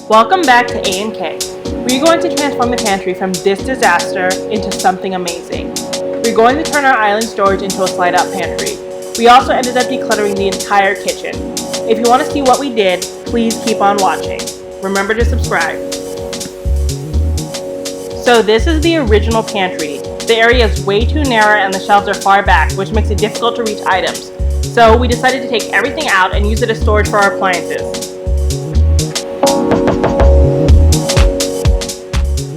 Welcome back to A&K. We're going to transform the pantry from this disaster into something amazing. We're going to turn our island storage into a slide-out pantry. We also ended up decluttering the entire kitchen. If you want to see what we did, please keep on watching. Remember to subscribe. So this is the original pantry. The area is way too narrow and the shelves are far back, which makes it difficult to reach items. So we decided to take everything out and use it as storage for our appliances.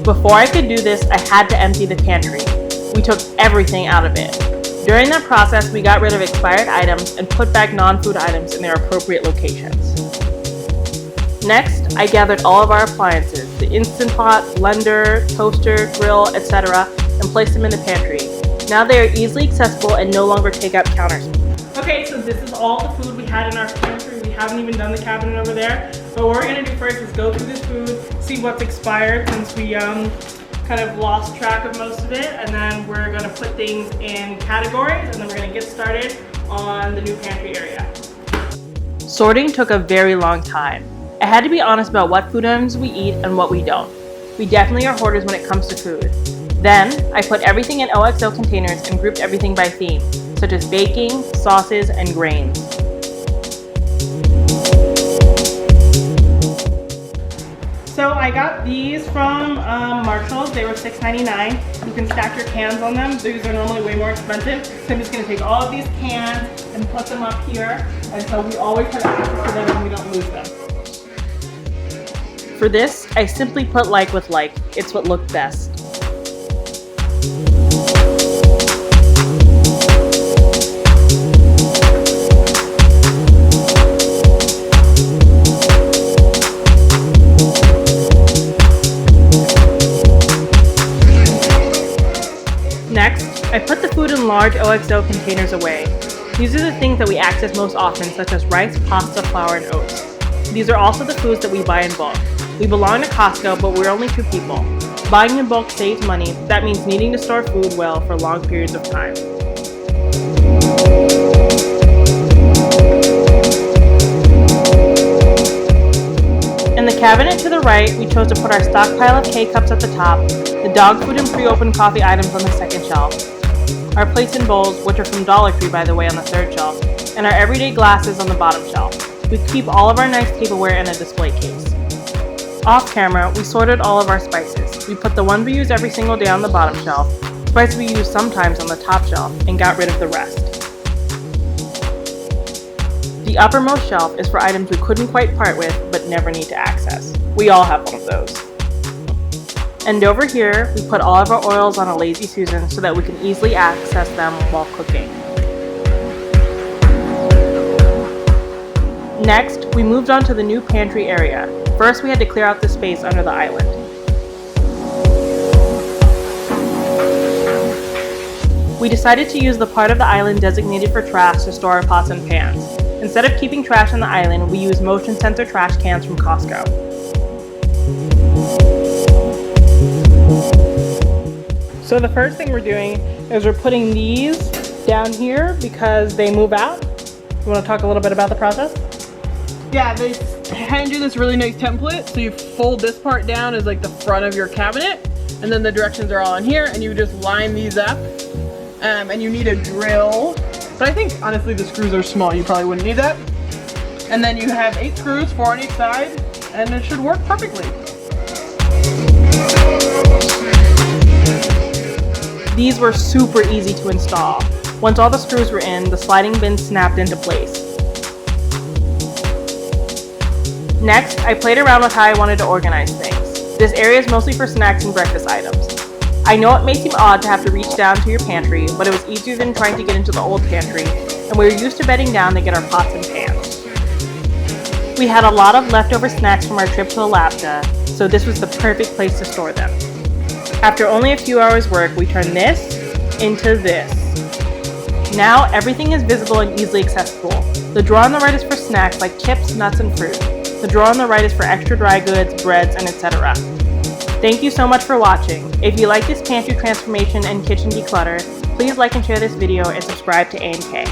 Before I could do this, I had to empty the pantry. We took everything out of it. During that process, we got rid of expired items and put back non-food items in their appropriate locations. Next, I gathered all of our appliances, the Instant Pot, blender, toaster, grill, etc., and placed them in the pantry. Now they are easily accessible and no longer take up counter space. Okay, so this is all the food we had in our pantry. We haven't even done the cabinet over there. But what we're going to do first is go through this food, see what's expired since we kind of lost track of most of it. And then we're going to put things in categories and then we're going to get started on the new pantry area. Sorting took a very long time. I had to be honest about what food items we eat and what we don't. We definitely are hoarders when it comes to food. Then, I put everything in OXO containers and grouped everything by theme, such as baking, sauces, and grains. So I got these from Marshall's. They were $6.99. You can stack your cans on them. These are normally way more expensive. So I'm just going to take all of these cans and put them up here. And so we always have access to them and we don't lose them. For this, I simply put like with like. It's what looked best. Next, I put the food in large OXO containers away. These are the things that we access most often, such as rice, pasta, flour, and oats. These are also the foods that we buy in bulk. We belong to Costco, but we're only 2 people. Buying in bulk saves money. That means needing to store food well for long periods of time. In the cabinet to the right, we chose to put our stockpile of K-cups at the top, the dog food and pre-opened coffee items on the second shelf, our plates and bowls, which are from Dollar Tree by the way, on the third shelf, and our everyday glasses on the bottom shelf. We keep all of our nice tableware in a display case. Off camera, we sorted all of our spices. We put the ones we use every single day on the bottom shelf, spices we use sometimes on the top shelf, and got rid of the rest. The uppermost shelf is for items we couldn't quite part with but never need to access. We all have one of those. And over here, we put all of our oils on a Lazy Susan so that we can easily access them while cooking. Next, we moved on to the new pantry area. First, we had to clear out the space under the island. We decided to use the part of the island designated for trash to store our pots and pans. Instead of keeping trash on the island, we use motion sensor trash cans from Costco. So the first thing we're doing is we're putting these down here because they move out. You want to talk a little bit about the process? Yeah, they hand you this really nice template. So you fold this part down as like the front of your cabinet, and then the directions are all in here, and you just line these up. And you need a drill. But I think honestly the screws are small. You probably wouldn't need that. And then you have 8 screws, 4 on each side, and it should work perfectly. These were super easy to install. Once all the screws were in, the sliding bin snapped into place. Next, I played around with how I wanted to organize things. This area is mostly for snacks and breakfast items. I know it may seem odd to have to reach down to your pantry, but it was easier than trying to get into the old pantry, and we were used to bedding down to get our pots and pans. We had a lot of leftover snacks from our trip to Alaska, so this was the perfect place to store them. After only a few hours work, we turned this into this. Now everything is visible and easily accessible. The drawer on the right is for snacks like chips, nuts, and fruit. The drawer on the right is for extra dry goods, breads, and etc. Thank you so much for watching. If you like this pantry transformation and kitchen declutter, please like and share this video and subscribe to A&K.